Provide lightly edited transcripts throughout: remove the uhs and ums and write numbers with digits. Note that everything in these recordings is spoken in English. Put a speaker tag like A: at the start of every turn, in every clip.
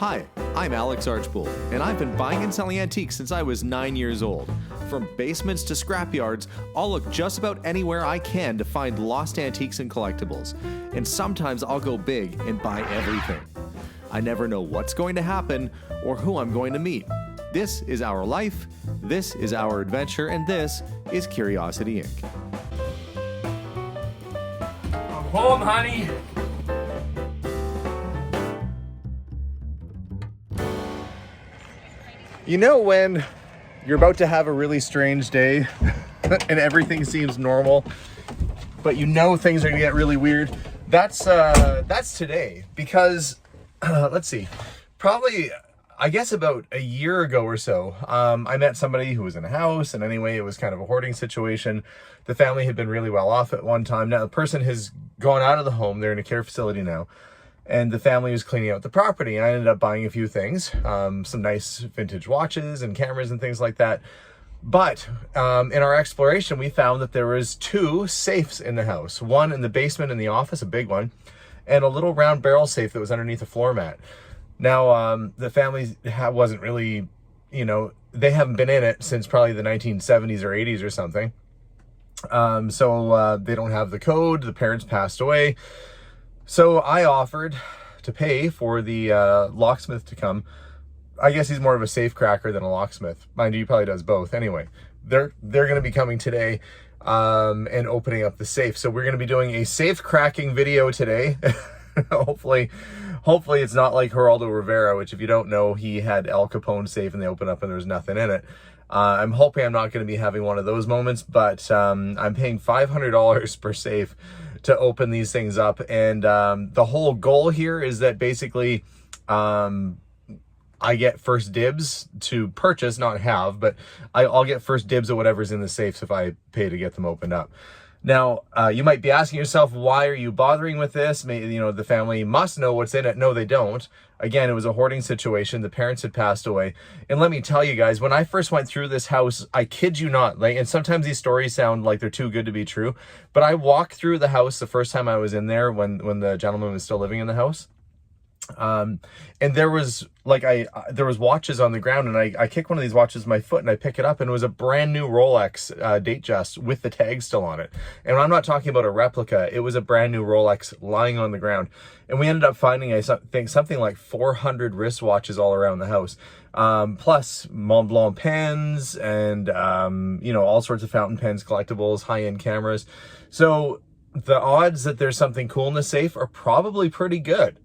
A: Hi, I'm Alex Archbold, and I've been buying and selling antiques since I was 9 years old. From basements to scrapyards, I'll look just about anywhere I can to find lost antiques and collectibles. And sometimes I'll go big and buy everything. I never know what's going to happen or who I'm going to meet. This is our life, this is our adventure, and this is Curiosity Inc.
B: I'm home, honey.
A: You know when you're about to have a really strange day and everything seems normal, but you know things are gonna get really weird? That's today, because let's see, probably I guess about a year ago or so, I met somebody who was in a house, and anyway, it was kind of a hoarding situation. The family had been really well off at one time. Now the person has gone out of the home, they're in a care facility now. And the family was cleaning out the property. I ended up buying a few things, some nice vintage watches and cameras and things like that. But in our exploration, we found that there was 2 safes in the house. One in the basement in the office, a big one, and a little round barrel safe that was underneath a floor mat. Now, the family wasn't really, they haven't been in it since probably the 1970s or 80s or something. So they don't have the code. The parents passed away. So I offered to pay for the locksmith to come. I guess he's more of a safe cracker than a locksmith. Mind you, he probably does both. Anyway, they're going to be coming today and opening up the safe. So we're going to be doing a safe cracking video today. Hopefully it's not like Geraldo Rivera, which if you don't know, he had Al Capone's safe and they opened up and there was nothing in it. I'm hoping I'm not going to be having one of those moments, but I'm paying $500 per safe to open these things up. And the whole goal here is that basically I get first dibs to purchase, not have, but I'll get first dibs at whatever's in the safes if I pay to get them opened up. Now, you might be asking yourself, why are you bothering with this? Maybe, the family must know what's in it. No, they don't. Again, it was a hoarding situation. The parents had passed away. And let me tell you guys, when I first went through this house, I kid you not, and sometimes these stories sound like they're too good to be true, but I walked through the house the first time I was in there when the gentleman was still living in the house. And there was there was watches on the ground, and I kick one of these watches with my foot and I pick it up, and it was a brand new Rolex Datejust with the tag still on it. And I'm not talking about a replica, it was a brand new Rolex lying on the ground. And we ended up finding, I think, something like 400 wristwatches all around the house, plus Mont Blanc pens and all sorts of fountain pens, collectibles, high-end cameras. So the odds that there's something cool in the safe are probably pretty good.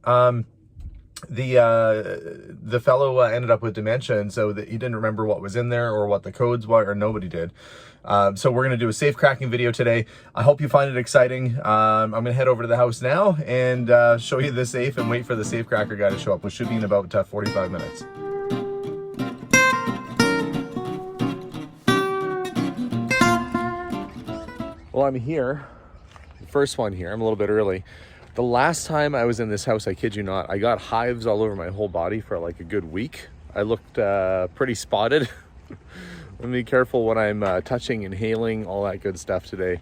A: The fellow ended up with dementia, and so that he didn't remember what was in there or what the codes were, or nobody did. So we're going to do a safe cracking video today. I hope you find it exciting. I'm going to head over to the house now and show you the safe and wait for the safe cracker guy to show up, which should be in about 45 minutes. Well, I'm here. First one here. I'm a little bit early. The last time I was in this house, I kid you not, I got hives all over my whole body for like a good week. I looked pretty spotted. Let me be careful when I'm touching, inhaling, all that good stuff today.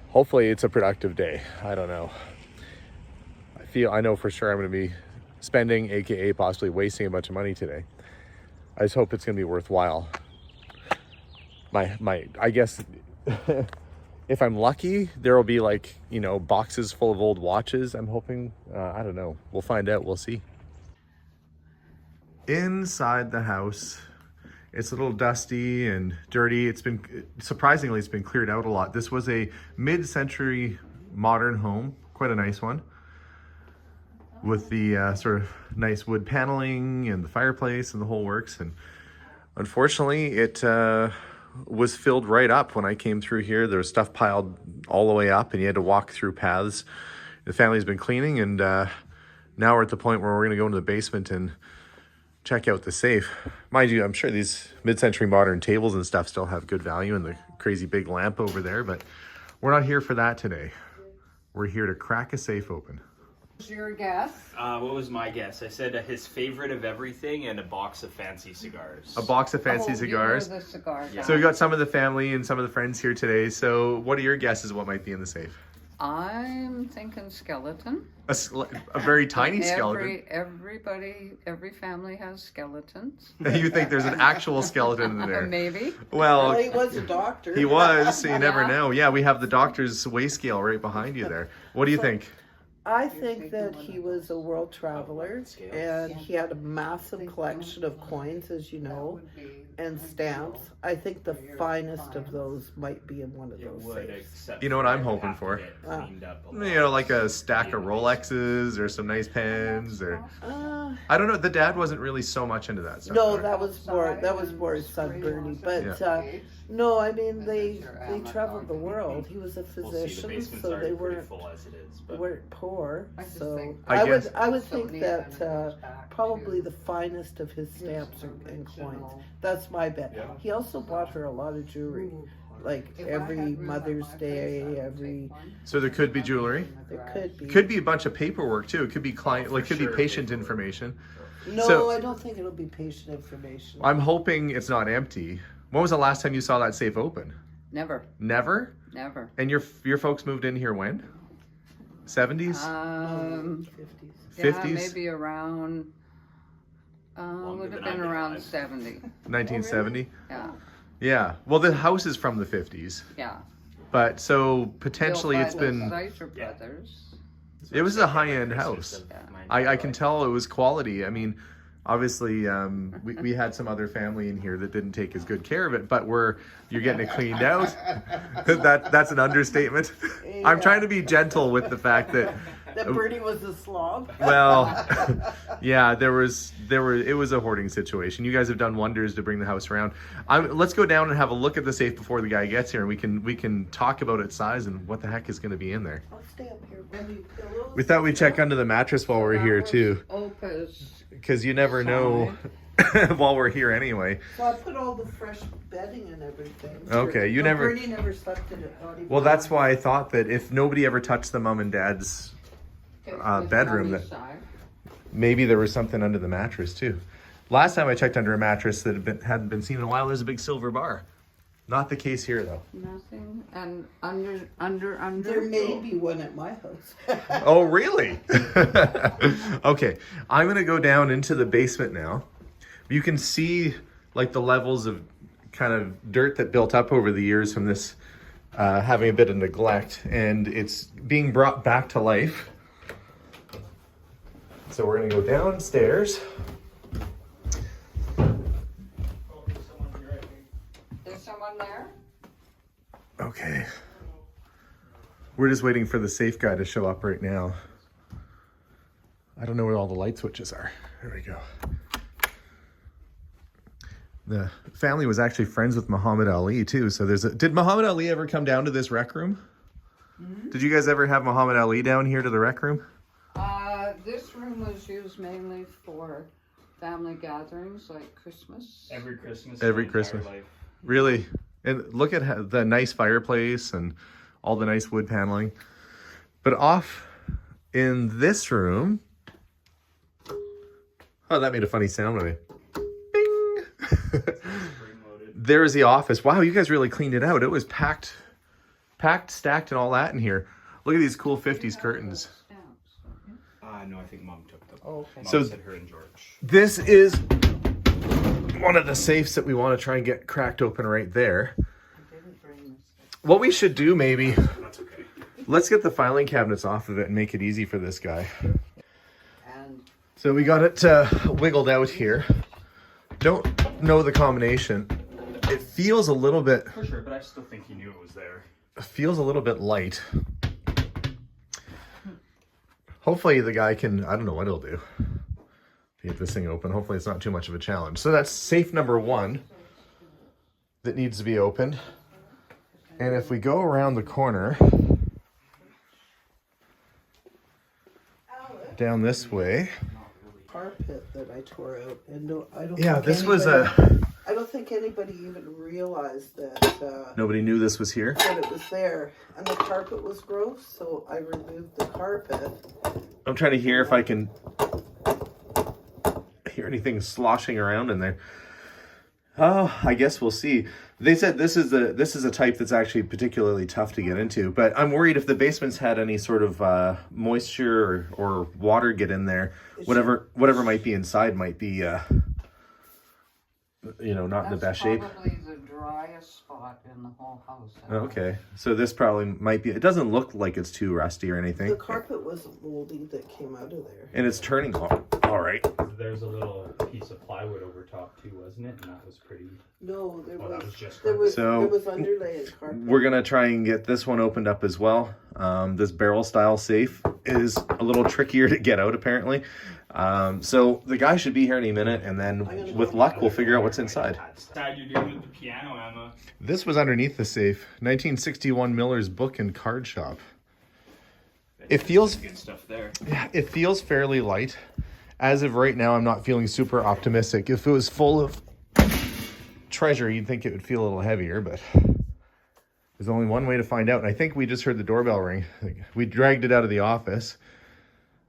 A: Hopefully it's a productive day. I don't know. I know for sure I'm going to be spending, aka possibly wasting a bunch of money today. I just hope it's going to be worthwhile. I guess if I'm lucky, there will be boxes full of old watches. I'm hoping, I don't know. We'll find out. We'll see. Inside the house, it's a little dusty and dirty. Surprisingly, it's been cleared out a lot. This was a mid-century modern home, quite a nice one, with the sort of nice wood paneling and the fireplace and the whole works. And unfortunately, it was filled right up when I came through here. There was stuff piled all the way up, and you had to walk through paths. The family's been cleaning, and now we're at the point where we're going to go into the basement and check out the safe. Mind you, I'm sure these mid-century modern tables and stuff still have good value, and the crazy big lamp over there, but we're not here for that today. We're here to crack a safe open.
C: What's your guess?
B: What was my guess? I said his favorite of everything and a box of fancy cigars.
A: A box of fancy cigars.
C: You were the cigar guy.
A: So we got some of the family and some of the friends here today. So what are your guesses what might be in the safe?
C: I'm thinking skeleton.
A: A very tiny skeleton.
C: Every family has skeletons.
A: You think there's an actual skeleton in there?
C: Maybe.
A: Well,
D: Well, he was a doctor.
A: he was, so you never
C: Yeah.
A: know. Yeah, we have the doctor's weigh scale right behind you there. What do you think?
D: I think that he was a world traveler, and he had a massive collection of coins, as you know, and stamps. I think the finest of those might be in one of those safes.
A: You know what I'm hoping for? You know, like a stack of Rolexes or some nice pens, or I don't know. The dad wasn't really so much into that stuff.
D: No,
A: right?
D: that was more his son Bernie. But no, I mean they traveled the world. He was a physician, so they weren't poor. So I would think that probably the finest of his stamps and coins. That's my bet. He also bought her a lot of jewelry, like every Mother's Day,
A: So there could be jewelry.
D: There could be.
A: Could be a bunch of paperwork too. It could be client, like could be patient information.
D: No,
A: So-
D: I don't think it'll be patient information.
A: I'm hoping it's not empty. When was the last time you saw that safe open?
C: Never.
A: Never. And your folks moved in here when? 70s?
D: 50s.
A: 50s?
C: Yeah, maybe around. Would have been around 70.
A: 1970?
C: Yeah.
A: Yeah. Well, the house is from the 50s.
C: Yeah.
A: But so potentially
C: Built
A: it's
C: by
A: been.
C: the Sizer brothers.
A: It was a high-end house. I can tell it was quality. I mean, obviously, we had some other family in here that didn't take as good care of it, but you're getting it cleaned out. That's an understatement. I'm trying to be gentle with the fact that
D: Bernie was a slob.
A: well, yeah, it was a hoarding situation. You guys have done wonders to bring the house around. Let's go down and have a look at the safe before the guy gets here, and we can talk about its size and what the heck is going to be in there.
D: I'll stay up here. Maybe pillows.
A: We thought we'd check under the mattress while we're here too,
C: Opus.
A: because you never know while we're here anyway.
D: So I put all the fresh bedding and everything.
A: Okay, you
D: No,
A: never.
D: Bernie never slept in it. Not even
A: Well, that's
D: once.
A: why I thought that if nobody ever touched the mom and dad's bedroom, that maybe there was something under the mattress too. Last time I checked under a mattress that hadn't been seen in a while, there's a big silver bar. Not the case here though.
C: Nothing. And under.
D: There may be one at my house.
A: Oh, really? Okay, I'm gonna go down into the basement now. You can see like the levels of kind of dirt that built up over the years from this having a bit of neglect, and it's being brought back to life. So we're gonna go downstairs.
C: Is someone there?
A: Okay. We're just waiting for the safe guy to show up right now. I don't know where all the light switches are. There we go. The family was actually friends with Muhammad Ali too. So did Muhammad Ali ever come down to this rec room? Mm-hmm. Did you guys ever have Muhammad Ali down here to the rec room?
C: This room was used mainly for family gatherings like Christmas.
B: Every Christmas.
A: Every
B: my entire
A: Christmas.
B: life.
A: Really? And look at the nice fireplace and all the nice wood paneling. But off in this room, oh, that made a funny sound when Bing! There's the office. Wow, you guys really cleaned it out. It was packed, stacked, and all that in here. Look at these cool 50s curtains.
B: No, I think Mom took them.
D: Oh, okay.
B: Mom
A: So-
B: said her and George.
A: This is one of the safes that we want to try and get cracked open right there. What we should do maybe,
B: That's okay.
A: let's get the filing cabinets off of it and make it easy for this guy.
C: And
A: So we got it wiggled out here. Don't know the combination. It feels a little bit,
B: For sure, but I still think he knew it was there.
A: light. Hopefully the guy can, I don't know what he'll do to get this thing open. Hopefully it's not too much of a challenge. So that's safe number 1 that needs to be opened. And if we go around the corner, down this way.
D: Carpet that I tore out, and I don't.
A: Yeah,
D: think
A: this was
D: anybody- I don't think anybody even realized that
A: nobody knew this was here.
D: that it was there, and the carpet was gross, so I removed the carpet.
A: I'm trying to hear if I can hear anything sloshing around in there. Oh, I guess we'll see. They said this is a type that's actually particularly tough to get into, but I'm worried if the basement's had any sort of moisture or water get in there, whatever might be inside might be not in the best shape.
C: That's probably the driest spot in the whole house.
A: Okay, so this probably might be. It doesn't look like it's too rusty or anything.
D: The carpet was moldy that came out of there.
A: And it's turning all right.
B: There's a little piece of plywood over top too, wasn't it? And that was pretty.
D: No, there
B: that
D: was
B: was just
D: there was
A: So,
D: underlay and carpet.
A: We're gonna try and get this one opened up as well. This barrel style safe is a little trickier to get out apparently. So the guy should be here any minute, and then with luck we'll figure out what's inside.
B: Sad you're doing with the piano, Emma.
A: This was underneath the safe. 1961 Miller's Book and Card Shop. It feels
B: Good stuff there.
A: Yeah, it feels fairly light. As of right now, I'm not feeling super optimistic. If it was full of treasure, you'd think it would feel a little heavier, but there's only one way to find out. And I think we just heard the doorbell ring. We dragged it out of the office.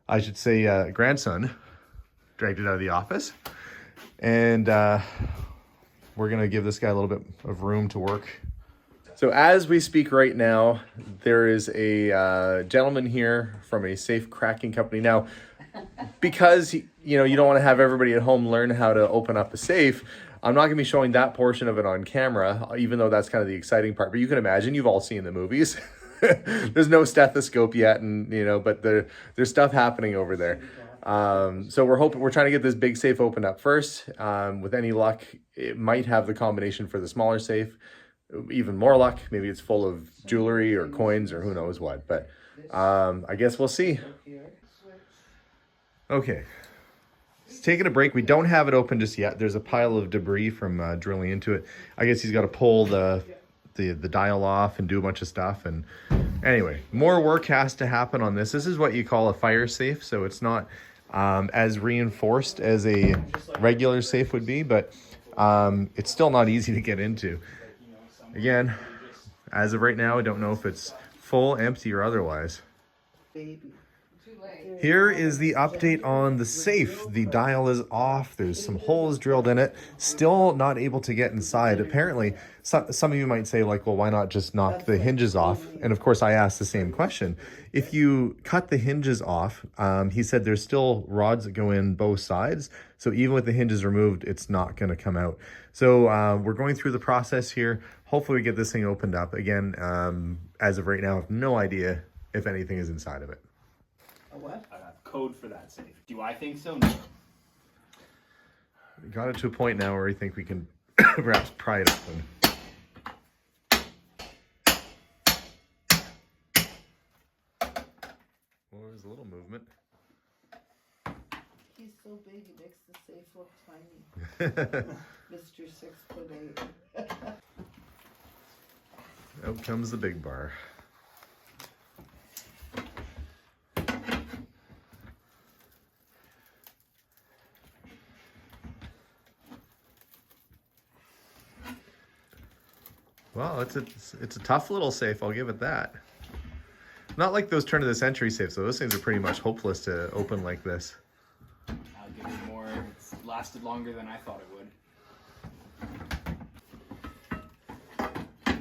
A: I should say grandson dragged it out of the office. And we're going to give this guy a little bit of room to work. So as we speak right now, there is a gentleman here from a safe cracking company. Now, because you don't want to have everybody at home learn how to open up a safe, I'm not going to be showing that portion of it on camera, even though that's kind of the exciting part. But you can imagine, you've all seen the movies. There's no stethoscope yet, and but there's stuff happening over there. So we're trying to get this big safe opened up first. With any luck, it might have the combination for the smaller safe. Even more luck, maybe it's full of jewelry or coins or who knows what. But I guess we'll see. Okay, it's taking a break. We don't have it open just yet. There's a pile of debris from drilling into it. I guess he's got to pull the dial off and do a bunch of stuff. And anyway, more work has to happen on this. This is what you call a fire safe, so it's not as reinforced as a regular safe would be, but it's still not easy to get into. Again, as of right now, I don't know if it's full, empty, or otherwise.
D: Baby.
A: Here is the update on the safe. The dial is off. There's some holes drilled in it. Still not able to get inside. Apparently, some of you might say, like, well, why not just knock the hinges off? And of course, I asked the same question. If you cut the hinges off, he said there's still rods that go in both sides. So even with the hinges removed, it's not going to come out. So we're going through the process here. Hopefully we get this thing opened up. Again, as of right now, I have no idea if anything is inside of it.
D: What?
B: Code for that safe. Do I think so? No.
A: We got it to a point now where I think we can perhaps pry it open. Well, there's a little movement.
D: He's so big, he makes the safe look tiny. Mr. 6'8".
A: Out comes the big bar. Well, it's a tough little safe, I'll give it that. Not like those turn of the century safes, so those things are pretty much hopeless to open like this.
B: I'll give it more. It's lasted longer than I thought it would.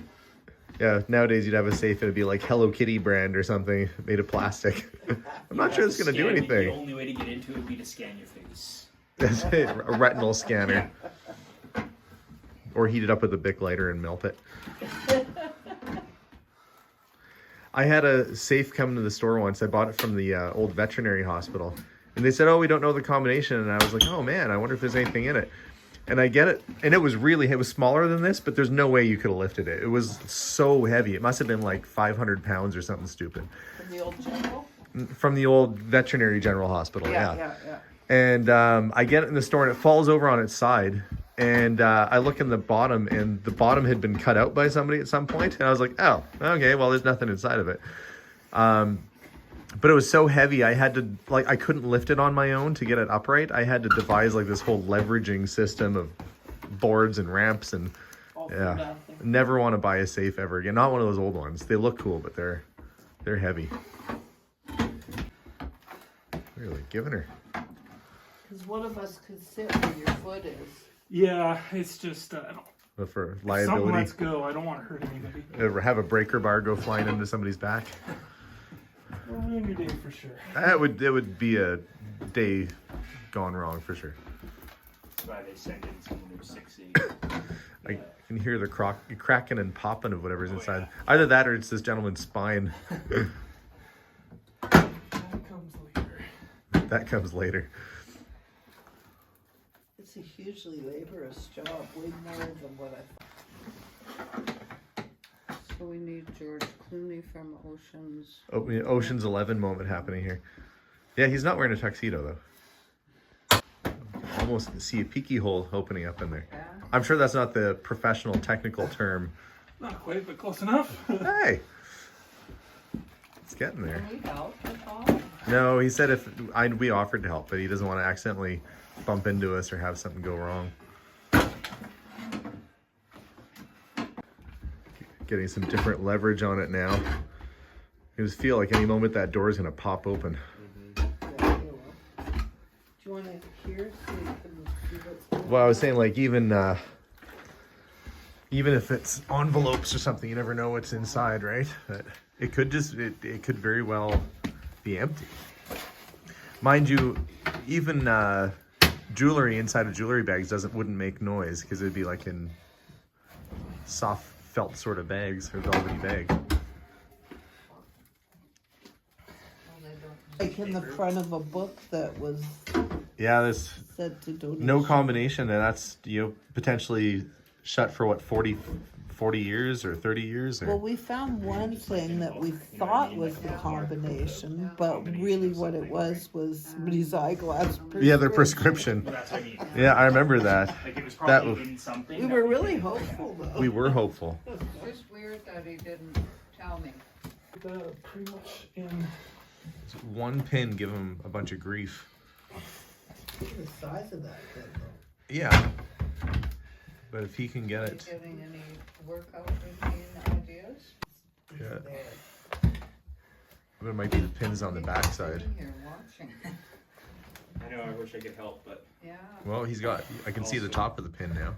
A: Yeah, nowadays you'd have a safe and it'd be like Hello Kitty brand or something made of plastic. I'm not sure it's going to do anything.
B: The only way to get into it would be to scan your face.
A: That's it, a retinal scanner. Or heat it up with a Bic lighter and melt it. I had a safe come to the store once. I bought it from the old veterinary hospital. And they said, oh, we don't know the combination. And I was like, oh man, I wonder if there's anything in it. And I get it. And it was smaller than this, but there's no way you could have lifted it. It was so heavy. It must have been like 500 pounds or something stupid.
D: From the old general?
A: From the old veterinary general hospital,
D: Yeah.
A: And I get it in the store and it falls over on its side. And I look in the bottom, and the bottom had been cut out by somebody at some point. And I was like, oh, okay, well, there's nothing inside of it. But it was so heavy, I had to, I couldn't lift it on my own to get it upright. I had to devise this whole leveraging system of boards and ramps. And yeah, never want to buy a safe ever again. Not one of those old ones. They look cool, but they're heavy. Really giving her.
D: Because one of us could sit where your foot is.
E: Yeah, it's just I don't.
A: But for
E: If something
A: liability,
E: lets go. I don't want to hurt anybody.
A: ever have a breaker bar go flying into somebody's back?
E: Any day for sure.
A: It would be a day gone wrong for sure.
B: That's why they send in some new 680.
A: I can hear the cracking and popping of whatever's inside. Either that or it's this gentleman's spine.
E: That comes later.
A: That comes later.
D: It's a hugely laborious job, way more than what I thought.
C: So we need George Clooney from Oceans.
A: Ocean's 11 moment happening here. Yeah, he's not wearing a tuxedo though. Almost see a peeky hole opening up in there.
C: Yeah.
A: I'm sure that's not the professional technical term.
E: Not quite, but close enough.
A: Hey, it's getting there.
C: Can we help at all?
A: No, he said we offered to help, but he doesn't want to accidentally bump into us or have something go wrong. Getting some different leverage on it now. I just feel like any moment that door is going to pop open.
D: Yeah, you will. Do you want to hear so you can see what's going on?
A: Well, I was saying like even if it's envelopes or something, you never know what's inside, right? But it could it could very well be empty. Mind you, even jewelry inside of jewelry bags wouldn't make noise because it'd be like in soft felt sort of bags or velvety bags.
D: Like in the front of a book that was
A: Yeah, there's
D: said to donate.
A: no combination, and that's potentially shut for what 40 years or 30 years or
D: Well, we found one thing that we thought was the combination, but really what it was somebody's eyeglass prescription.
A: yeah, their prescription.
B: That's what I mean.
A: Yeah, I remember that.
B: Like it was
A: That
B: probably
A: was-
B: in something.
D: We
B: that
D: were really
B: didn't-
D: hopeful though.
A: We were hopeful.
C: It's just weird that he didn't tell me.
E: Pretty much in.
A: One pin give him a bunch of grief.
D: Look at the size of that thing though.
A: Yeah. But if he can get
C: Are you
A: it,
C: getting any workout routine ideas?
A: yeah.
D: There.
A: But it might be the pins on the backside.
C: Sitting here watching.
B: I know. I wish I could help, but
C: Yeah.
A: Well, I can see the top of the pin now.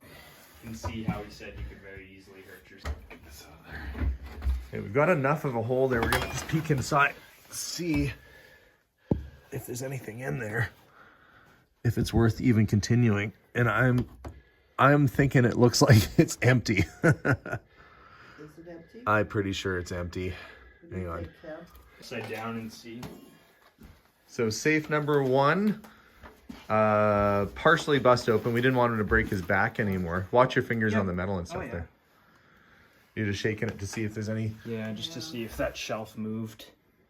B: you can see how he said you could very easily hurt yourself.
A: Okay, we've got enough of a hole there. We're gonna just peek inside, see if there's anything in there, if it's worth even continuing. And I'm thinking it looks like it's empty.
D: Is it empty?
A: I'm pretty sure it's empty. Hang on.
B: Upside down and see.
A: So safe number 1, partially bust open. We didn't want him to break his back anymore. Watch your fingers on the metal and stuff
B: yeah.
A: there. You're just shaking it to see if there's any.
B: Yeah, just to see if that shelf moved.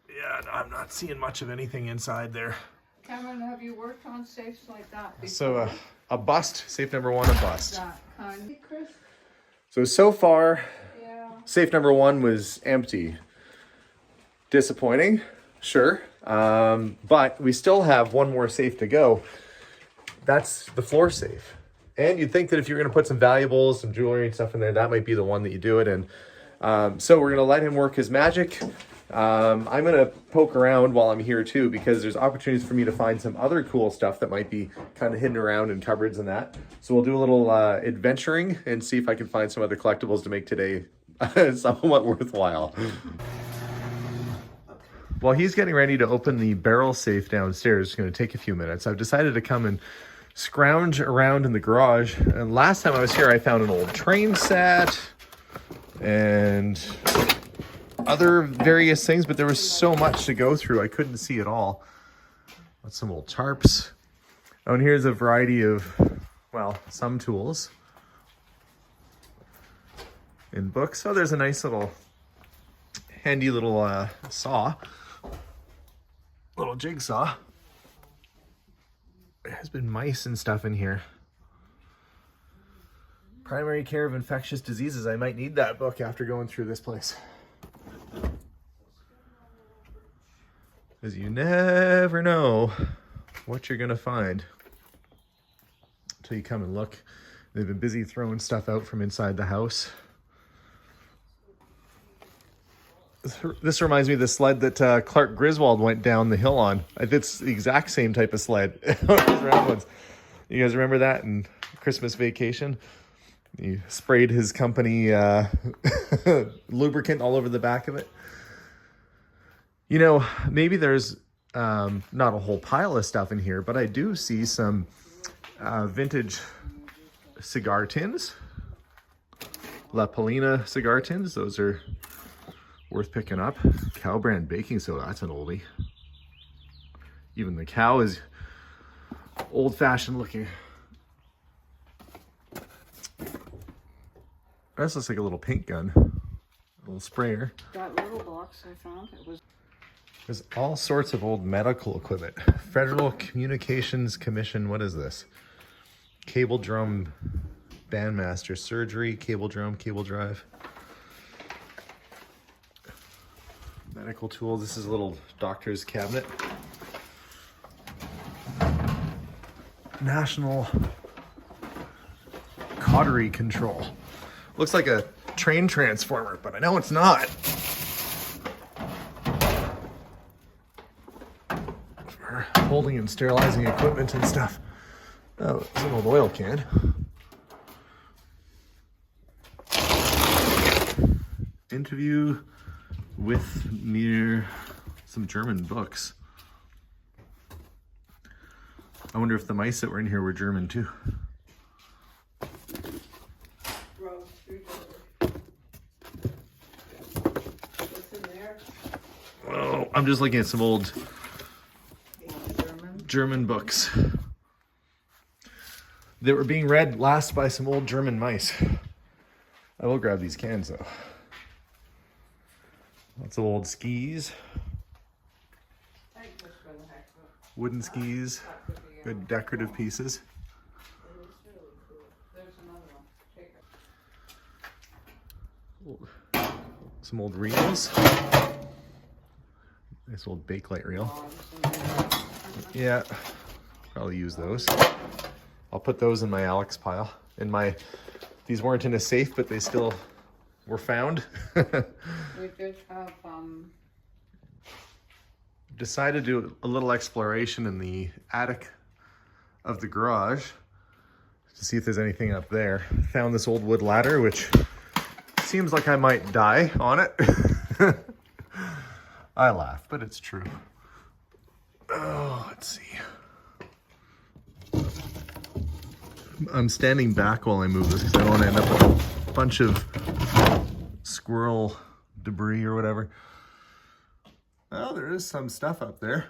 A: Yeah, I'm not seeing much of anything inside there.
C: Cameron, have you worked on safes like that before?
A: So a bust, safe number 1, a bust.
C: That kind. Hey, Chris?
A: So far,
C: Yeah.
A: safe number 1 was empty. Disappointing, sure. But we still have one more safe to go. That's the floor safe. And you'd think that if you're going to put some valuables, some jewelry and stuff in there, that might be the one that you do it in. So we're going to let him work his magic. I'm going to poke around while I'm here too, because there's opportunities for me to find some other cool stuff that might be kind of hidden around in cupboards and that. So we'll do a little adventuring and see if I can find some other collectibles to make today somewhat worthwhile. While he's getting ready to open the barrel safe downstairs, it's going to take a few minutes. I've decided to come and scrounge around in the garage. And last time I was here, I found an old train set and other various things, but there was so much to go through, I couldn't see it all. Got some old tarps. Oh, and here's a variety of, well, some tools in books. Oh, there's a nice little, handy little saw. Little jigsaw. There's been mice and stuff in here. Primary Care of Infectious Diseases. I might need that book after going through this place. Because you never know what you're going to find until you come and look. They've been busy throwing stuff out from inside the house. This reminds me of the sled that Clark Griswold went down the hill on. It's the exact same type of sled. Those round ones. You guys remember that in Christmas Vacation? He sprayed his company lubricant all over the back of it. You know, maybe there's not a whole pile of stuff in here, but I do see some vintage cigar tins. La Polina cigar tins. Those are worth picking up. Cow brand baking soda. That's an oldie. Even the cow is old-fashioned looking. This looks like a little paint gun. A little sprayer.
C: That little box I found, it was...
A: There's all sorts of old medical equipment. Federal Communications Commission, what is this? Cable drum bandmaster, surgery, cable drum, cable drive. Medical tool, this is a little doctor's cabinet. National Cautery Control. Looks like a train transformer, but I know it's not. For holding and sterilizing equipment and stuff. Oh, it's an old oil can. Interview with near some German books. I wonder if the mice that were in here were German too. Oh, I'm just looking at some old German books that were being read last by some old German mice. I will grab these cans though. Lots of old skis. Wooden skis. Good decorative pieces. Some old reels. Nice old Bakelite reel. Yeah, probably use those. I'll put those in my Alex pile. These weren't in a safe, but they still were found.
C: We did have,
A: Decided to do a little exploration in the attic of the garage to see if there's anything up there. Found this old wood ladder, which seems like I might die on it. I laugh, but it's true. Oh, let's see. I'm standing back while I move this because I don't want to end up with a bunch of squirrel debris or whatever. Oh, there is some stuff up there.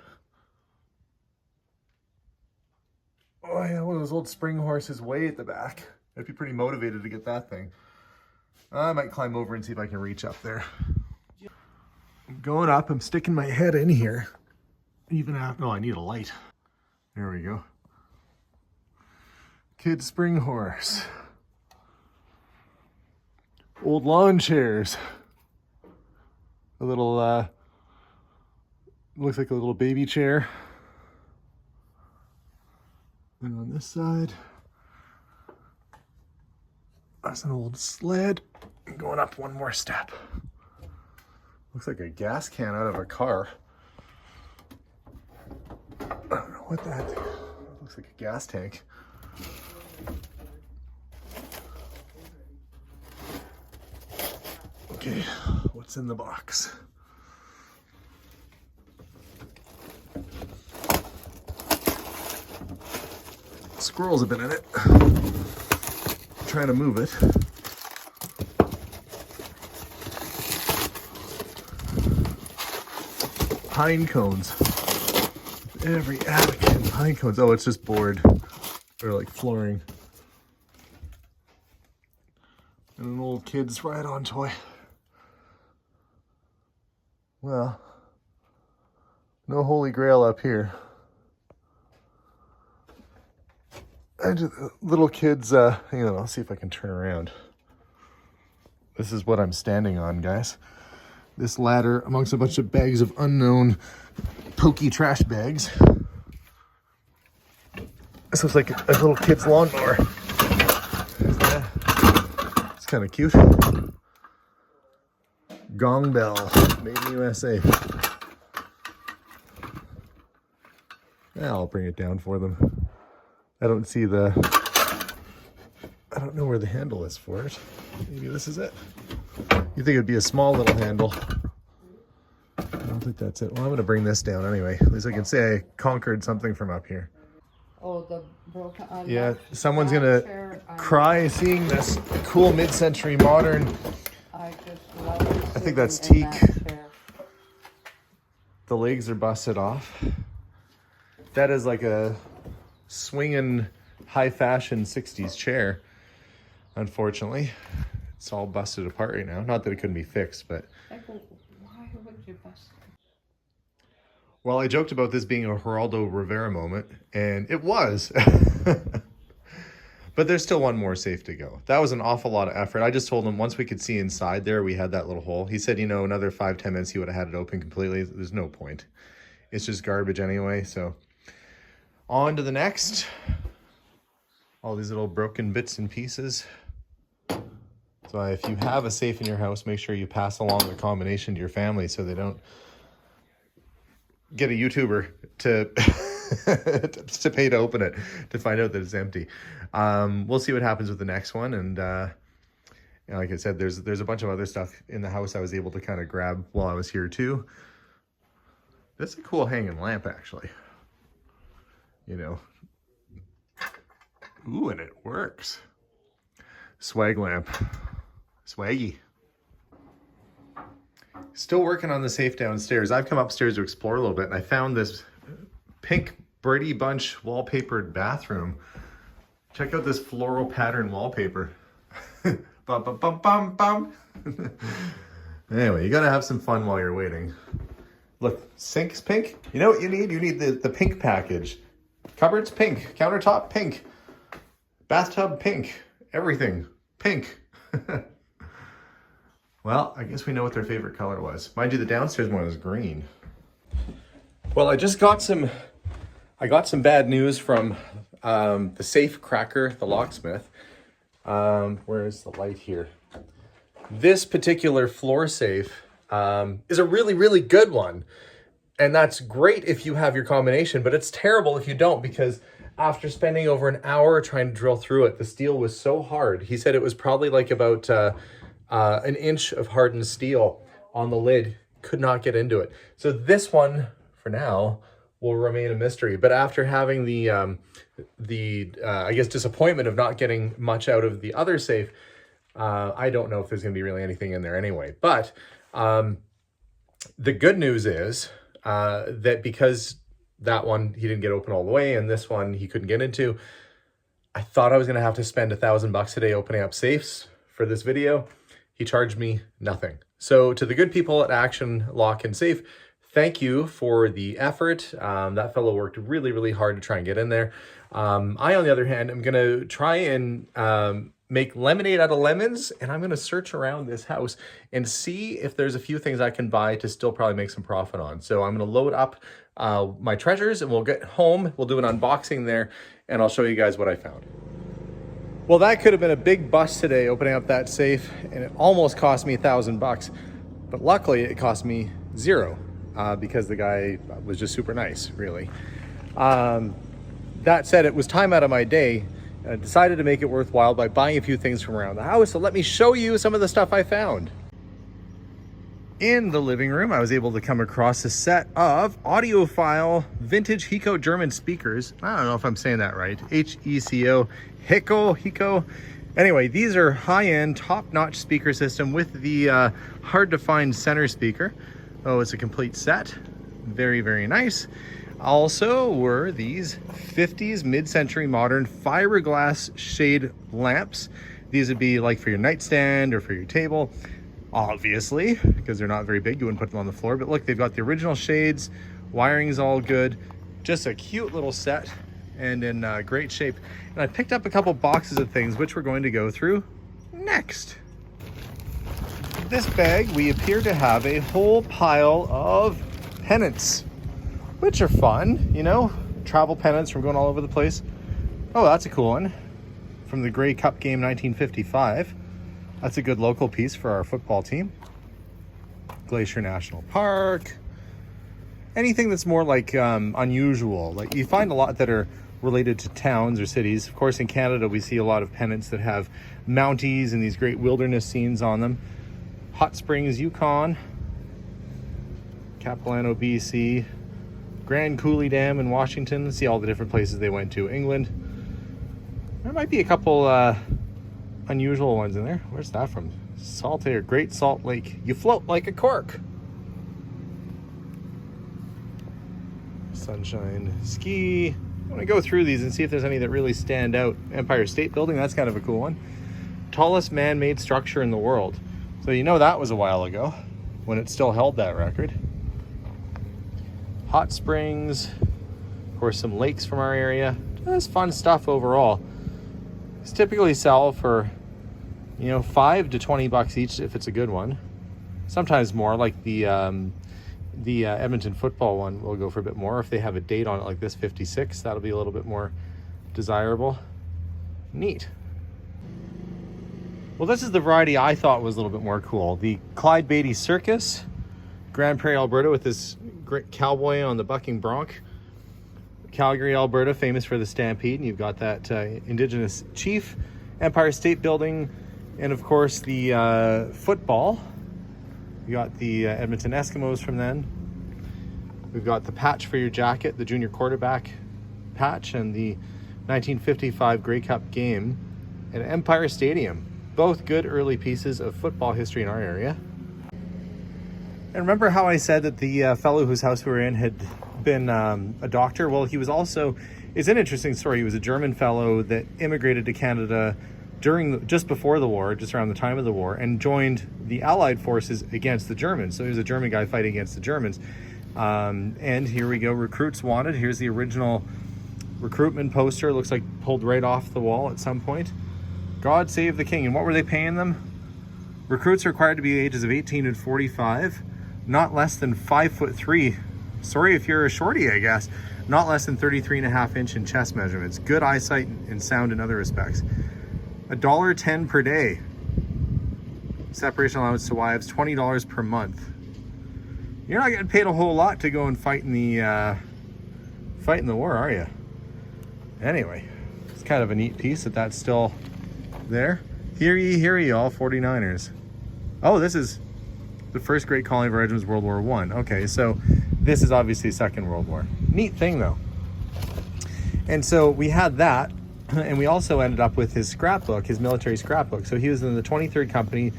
A: Oh yeah, one of those old spring horses way at the back. I'd be pretty motivated to get that thing. I might climb over and see if I can reach up there. I'm going up, I'm sticking my head in here. Even after, no, I need a light. There we go. Kid spring horse. Old lawn chairs. A little, looks like a little baby chair. And on this side, that's an old sled. I'm going up one more step. Looks like a gas can out of a car. I don't know what that looks like. A gas tank. Okay, what's in the box? Squirrels have been in it. I'm trying to move it. Pine cones. Every attic in pine cones. Oh, it's just board. Or like flooring. And an old kid's ride-on toy. Well, no holy grail up here. And little kids, hang on, I'll see if I can turn around. This is what I'm standing on, guys. This ladder amongst a bunch of bags of unknown pokey trash bags. This looks like a little kid's lawnmower. Yeah. It's kind of cute. Gong bell, made in the USA. Yeah, I'll bring it down for them. I don't see the, I don't know where the handle is for it. Maybe this is it. You think it'd be a small little handle. I don't think that's it. Well, I'm gonna bring this down anyway. At least I can say I conquered something from up here.
C: Oh, the broken.
A: Yeah, someone's gonna cry seeing this cool mid-century modern.
C: I just love.
A: I think that's teak. The legs are busted off. That is like a swinging high fashion 60s chair. Unfortunately, it's all busted apart right now. Not that it couldn't be fixed, but.
C: Why would you bust it?
A: Well, I joked about this being a Geraldo Rivera moment, and it was. But there's still one more safe to go. That was an awful lot of effort. I just told him once we could see inside there, we had that little hole. He said, you know, another 5-10 minutes, he would have had it open completely. There's no point. It's just garbage anyway. So on to the next. All these little broken bits and pieces. So if you have a safe in your house, make sure you pass along the combination to your family so they don't get a YouTuber to to pay to open it to find out that it's empty. We'll see what happens with the next one, and you know, like I said, there's a bunch of other stuff in the house I was able to kind of grab while I was here too. That's a cool hanging lamp, actually. You know, ooh, and it works. Swag lamp, swaggy. Still working on the safe downstairs. I've come upstairs to explore a little bit, and I found this pink Brady Bunch wallpapered bathroom. Check out this floral pattern wallpaper. Bum, bum, bum, bum, bum. Anyway, you gotta have some fun while you're waiting. Look, sink's pink. You know what you need? You need the pink package. Cupboards, pink. Countertop, pink. Bathtub, pink. Everything, pink. Well, I guess we know what their favorite color was. Mind you, the downstairs one was green. Well, I got some bad news from the safe cracker, the locksmith. Where's the light here? This particular floor safe is a really, really good one. And that's great if you have your combination, but it's terrible if you don't, because after spending over an hour trying to drill through it, the steel was so hard. He said it was probably like about an inch of hardened steel on the lid. Could not get into it. So this one, for now, will remain a mystery. But after having the I guess, disappointment of not getting much out of the other safe, I don't know if there's going to be really anything in there anyway. But the good news is that because that one he didn't get open all the way, and this one he couldn't get into, I thought I was going to have to spend $1,000 a day opening up safes for this video. He charged me nothing. So to the good people at Action Lock and Safe, thank you for the effort. That fellow worked really, really hard to try and get in there. I, on the other hand, am going to try and make lemonade out of lemons, and I'm going to search around this house and see if there's a few things I can buy to still probably make some profit on. So I'm going to load up my treasures, and we'll get home. We'll do an unboxing there, and I'll show you guys what I found. Well, that could have been a big bust today, opening up that safe, and it almost cost me $1,000. But luckily, it cost me $0 because the guy was just super nice, really. That said, it was time out of my day. I decided to make it worthwhile by buying a few things from around the house. So let me show you some of the stuff I found. In the living room, I was able to come across a set of audiophile vintage Hiko German speakers. I don't know if I'm saying that right. H-E-C-O, Hiko. Anyway, these are high-end, top-notch speaker system with the hard-to-find center speaker. Oh, it's a complete set. Very, very nice. Also were these 50s mid-century modern fiberglass shade lamps. These would be like for your nightstand or for your table. Obviously, because they're not very big, you wouldn't put them on the floor. But look, they've got the original shades. Wiring's all good. Just a cute little set and in great shape. And I picked up a couple boxes of things which we're going to go through next. This bag, we appear to have a whole pile of pennants, which are fun, you know, travel pennants from going all over the place. Oh, that's a cool one from the Grey Cup game 1955. That's a good local piece for our football team. Glacier National Park. Anything that's more like unusual. Like you find a lot that are related to towns or cities. Of course, in Canada, we see a lot of pennants that have Mounties and these great wilderness scenes on them. Hot Springs, Yukon, Capilano, BC, Grand Coulee Dam in Washington. See all the different places they went to. England. There might be a couple unusual ones in there. Where's that from? Saltair, Great Salt Lake. You float like a cork. Sunshine Ski. I'm going to go through these and see if there's any that really stand out. Empire State Building, that's kind of a cool one. Tallest man-made structure in the world. So you know that was a while ago when it still held that record. Hot Springs, of course some lakes from our area. Just fun stuff overall. It's typically sell for, you know, $5 to $20 each if it's a good one. Sometimes more, like the Edmonton football one will go for a bit more. If they have a date on it like this, 56, that'll be a little bit more desirable. Neat. Well, this is the variety I thought was a little bit more cool. The Clyde Beatty Circus, Grand Prairie, Alberta, with this great cowboy on the bucking bronc. Calgary, Alberta, famous for the Stampede, and you've got that Indigenous chief. Empire State Building, and of course the football. You got the Edmonton Eskimos from then. We've got the patch for your jacket, the junior quarterback patch, and the 1955 Grey Cup game at Empire Stadium. Both good early pieces of football history in our area. And remember how I said that the fellow whose house we were in had been a doctor? Well, he was also, it's an interesting story. He was a German fellow that immigrated to Canada just before the war, just around the time of the war, and joined the Allied forces against the Germans. So he was a German guy fighting against the Germans. And here we go, recruits wanted. Here's the original recruitment poster. Looks like pulled right off the wall at some point. God save the king. And what were they paying them? Recruits are required to be the ages of 18 and 45, not less than 5'3". Sorry if you're a shorty, I guess. Not less than 33.5 in chest measurements. Good eyesight and sound in other respects. $1.10 per day. Separation allowance to wives, $20 per month. You're not getting paid a whole lot to go and fight in the war, are you? Anyway, it's kind of a neat piece that's still there. Hear ye, all 49ers. Oh, this is the first great colony of our regiment was World War I. Okay, so this is obviously Second World War. Neat thing, though. And so we had that, and we also ended up with his scrapbook, his military scrapbook. So he was in the 23rd Company,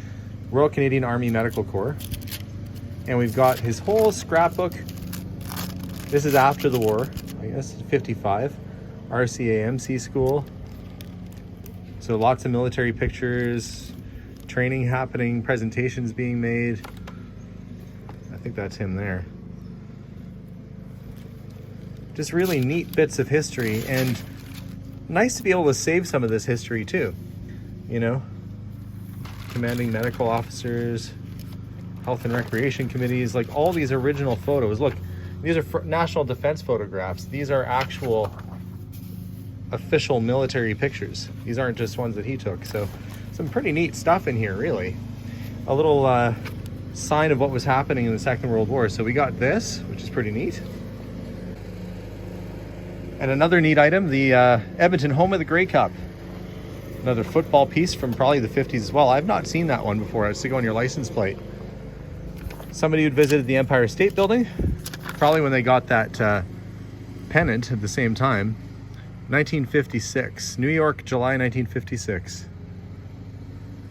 A: Royal Canadian Army Medical Corps. And we've got his whole scrapbook. This is after the war, I guess, 55. RCAMC school. So lots of military pictures, training happening, presentations being made. I think that's him there. Just really neat bits of history, and nice to be able to save some of this history too. You know, commanding medical officers, health and recreation committees, like all these original photos. Look, these are national defense photographs. These are actual official military pictures. These aren't just ones that he took. So some pretty neat stuff in here, really. A little sign of what was happening in the Second World War. So we got this, which is pretty neat. And another neat item, the Edmonton home of the Grey Cup. Another football piece from probably the 50s as well. I've not seen that one before. It's to go on your license plate. Somebody who visited the Empire State Building, probably when they got that pennant at the same time. 1956, New York, July 1956.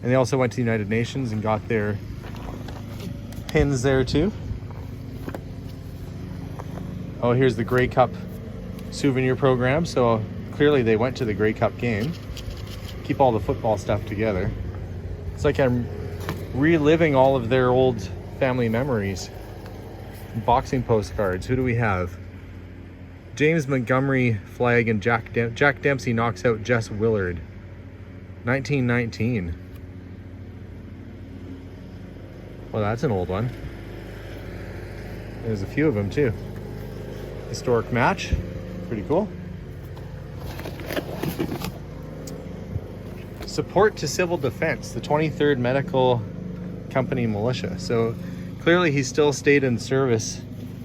A: And they also went to the United Nations and got their pins there too. Oh, here's the Grey Cup souvenir program. So clearly they went to the Grey Cup game. Keep all the football stuff together. It's like I'm reliving all of their old family memories. Boxing postcards. Who do we have? James Montgomery flag and Jack Dempsey knocks out Jess Willard. 1919. Well, that's an old one. There's a few of them too. Historic match. Pretty cool. Support to civil defense, the 23rd Medical Company Militia. So clearly he still stayed in service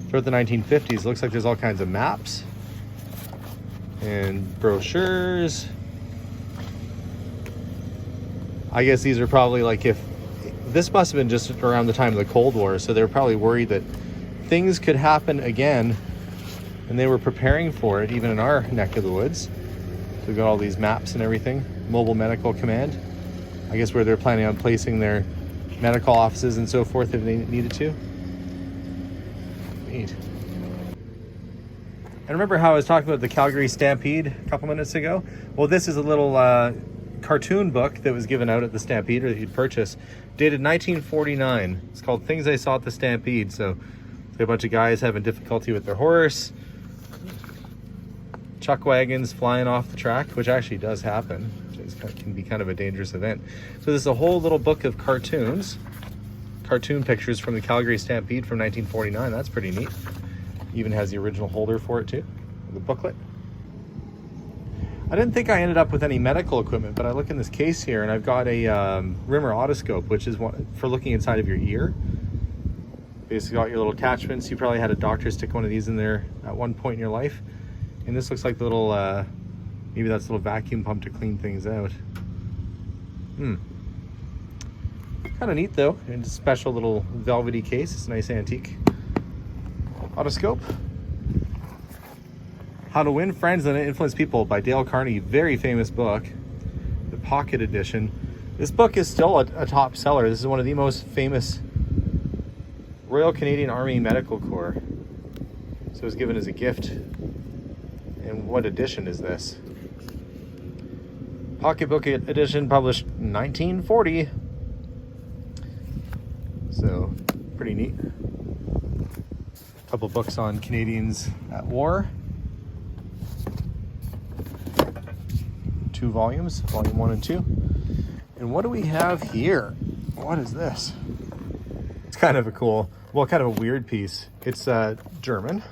A: throughout the 1950s. Looks like there's all kinds of maps. And brochures. I guess these are probably like, if this must have been just around the time of the Cold War, so they're probably worried that things could happen again, and they were preparing for it even in our neck of the woods. So we've got all these maps and everything. Mobile Medical Command, I guess, where they're planning on placing their medical offices and so forth if they needed to. Neat. And remember how I was talking about the Calgary Stampede a couple minutes ago? Well, this is a little cartoon book that was given out at the Stampede, or that you'd purchase, dated 1949. It's called Things I Saw at the Stampede. So a bunch of guys having difficulty with their horse, chuck wagons flying off the track, which actually does happen, which can be kind of a dangerous event. So this is a whole little book of cartoon pictures from the Calgary Stampede from 1949. That's pretty neat. Even has the original holder for it too, the booklet. I didn't think I ended up with any medical equipment, but I look in this case here and I've got a Rimmer otoscope, which is one for looking inside of your ear. Basically got your little attachments. You probably had a doctor stick one of these in there at one point in your life. And this looks like the little, maybe that's a little vacuum pump to clean things out. Kind of neat though. And a special little velvety case. It's a nice antique otoscope. How to Win Friends and Influence People by Dale Carnegie. Very famous book. The pocket edition. This book is still a top seller. This is one of the most famous Royal Canadian Army Medical Corps. So it was given as a gift. And what edition is this? Pocketbook edition, published 1940. So pretty neat. A couple books on Canadians at war. 2 volumes, volume 1 and 2. And what do we have here? What is this? It's kind of a cool, well, kind of a weird piece. It's German,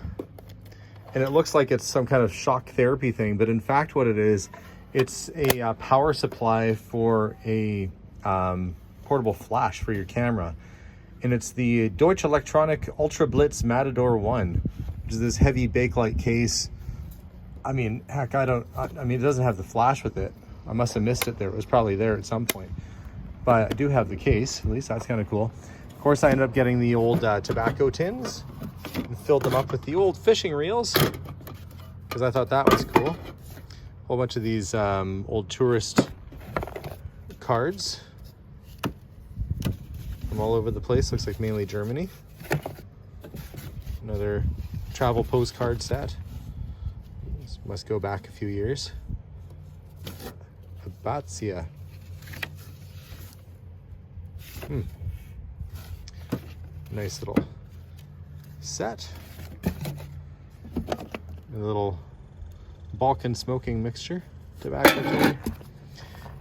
A: and it looks like it's some kind of shock therapy thing, but in fact what it is, it's a power supply for a portable flash for your camera. And it's the Deutsche Elektronik Ultra Blitz Matador 1, which is this heavy bakelite case. I mean, heck, I mean, it doesn't have the flash with it. I must have missed it there. It was probably there at some point. But I do have the case, at least that's kind of cool. Of course, I ended up getting the old tobacco tins and filled them up with the old fishing reels because I thought that was cool. A whole bunch of these old tourist cards from all over the place. Looks like mainly Germany. Another travel postcard set. This must go back a few years. Abatzia. Nice little set. A little Balkan smoking mixture, tobacco tin.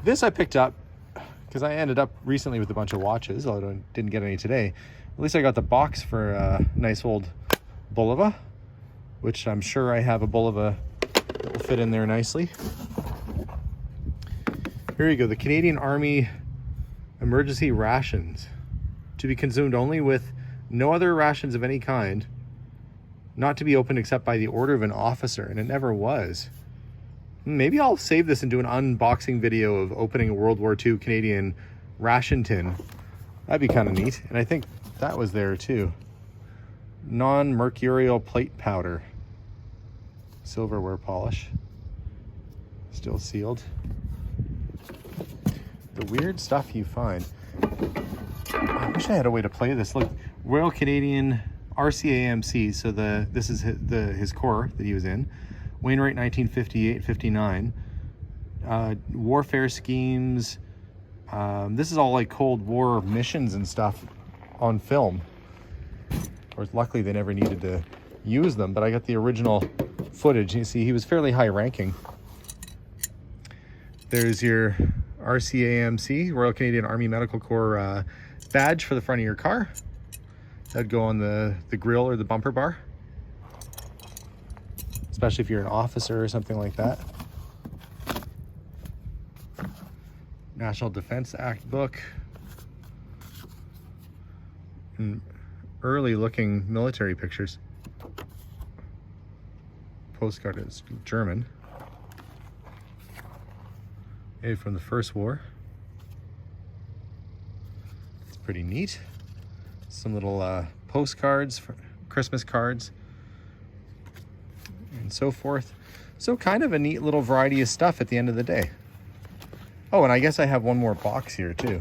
A: This I picked up because I ended up recently with a bunch of watches, although I didn't get any today. At least I got the box for a nice old Bulova, which I'm sure I have a Bulova that will fit in there nicely. Here you go, the Canadian Army emergency rations, to be consumed only with no other rations of any kind, not to be opened except by the order of an officer, and it never was. Maybe I'll save this and do an unboxing video of opening a World War II Canadian ration tin. That'd be kind of neat. And I think that was there too. Non-mercurial plate powder. Silverware polish. Still sealed. The weird stuff you find. I wish I had a way to play this. Look, Royal Canadian RCAMC. So this is his corps that he was in. Wainwright, 1958-59. Warfare schemes. This is all like Cold War missions and stuff on film. Of course, luckily they never needed to use them, but I got the original footage. You see, he was fairly high ranking. There's your RCAMC, Royal Canadian Army Medical Corps badge for the front of your car. That'd go on the grill or the bumper bar, especially if you're an officer or something like that. National Defense Act book. And early looking military pictures. Postcard is German. Maybe from the First War. It's pretty neat. Some little postcards, Christmas cards, and so forth. So kind of a neat little variety of stuff at the end of the day. Oh, and I guess I have one more box here too.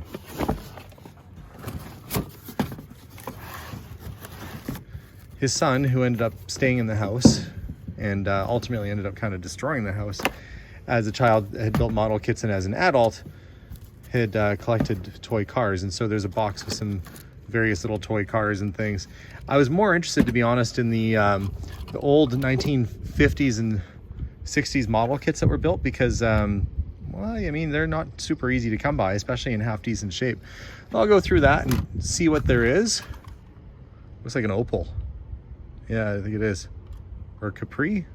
A: His son, who ended up staying in the house and ultimately ended up kind of destroying the house as a child, had built model kits, and as an adult had collected toy cars. And so there's a box with some various little toy cars and things. I was more interested, to be honest, in the old 1950s and 60s model kits that were built because, well, I mean, they're not super easy to come by, especially in half decent shape. I'll go through that and see what there is. Looks like an Opal. Yeah, I think it is. Or Capri.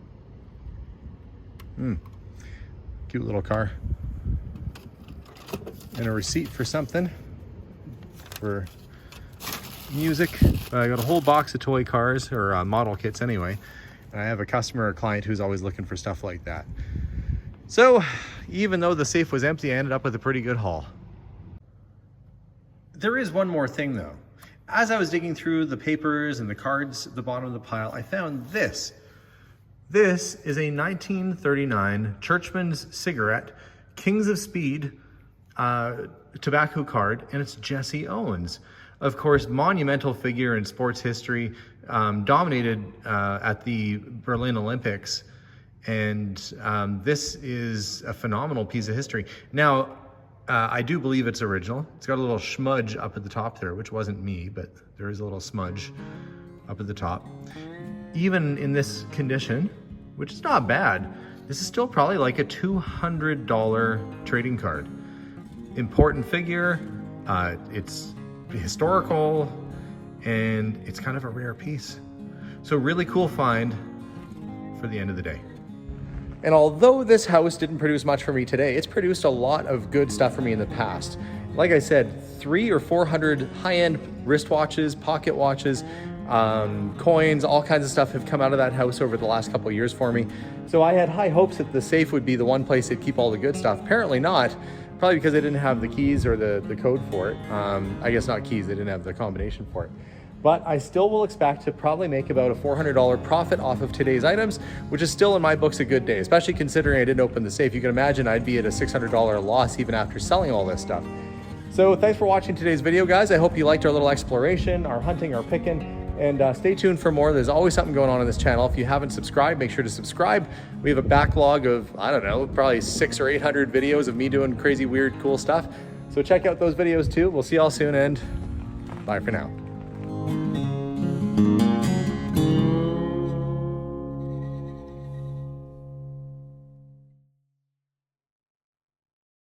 A: Cute little car. And a receipt for something. For music. I got a whole box of toy cars, or model kits anyway. And I have a customer or client who's always looking for stuff like that. So, even though the safe was empty, I ended up with a pretty good haul. There is one more thing though. As I was digging through the papers and the cards at the bottom of the pile, I found this. This is a 1939 Churchman's Cigarette Kings of Speed tobacco card, and it's Jesse Owens. Of course, monumental figure in sports history, dominated at the Berlin Olympics, and this is a phenomenal piece of history. Now, I do believe it's original. It's got a little smudge up at the top there, which wasn't me, but there is a little smudge up at the top. Even in this condition, which is not bad, this is still probably like a $200 trading card. Important figure, it's historical, and it's kind of a rare piece. So really cool find for the end of the day. And although this house didn't produce much for me today, it's produced a lot of good stuff for me in the past. Like I said, 300 or 400 high-end wristwatches, pocket watches, coins, all kinds of stuff have come out of that house over the last couple of years for me. So I had high hopes that the safe would be the one place they'd keep all the good stuff. Apparently not, probably because they didn't have the keys or the code for it. I guess not keys, they didn't have the combination for it. But I still will expect to probably make about a $400 profit off of today's items, which is still in my books a good day, especially considering I didn't open the safe. You can imagine I'd be at a $600 loss even after selling all this stuff. So thanks for watching today's video, guys. I hope you liked our little exploration, our hunting, our picking, and stay tuned for more. There's always something going on this channel. If you haven't subscribed, make sure to subscribe. We have a backlog of, I don't know, probably 600 or 800 videos of me doing crazy, weird, cool stuff. So check out those videos too. We'll see y'all soon, and bye for now.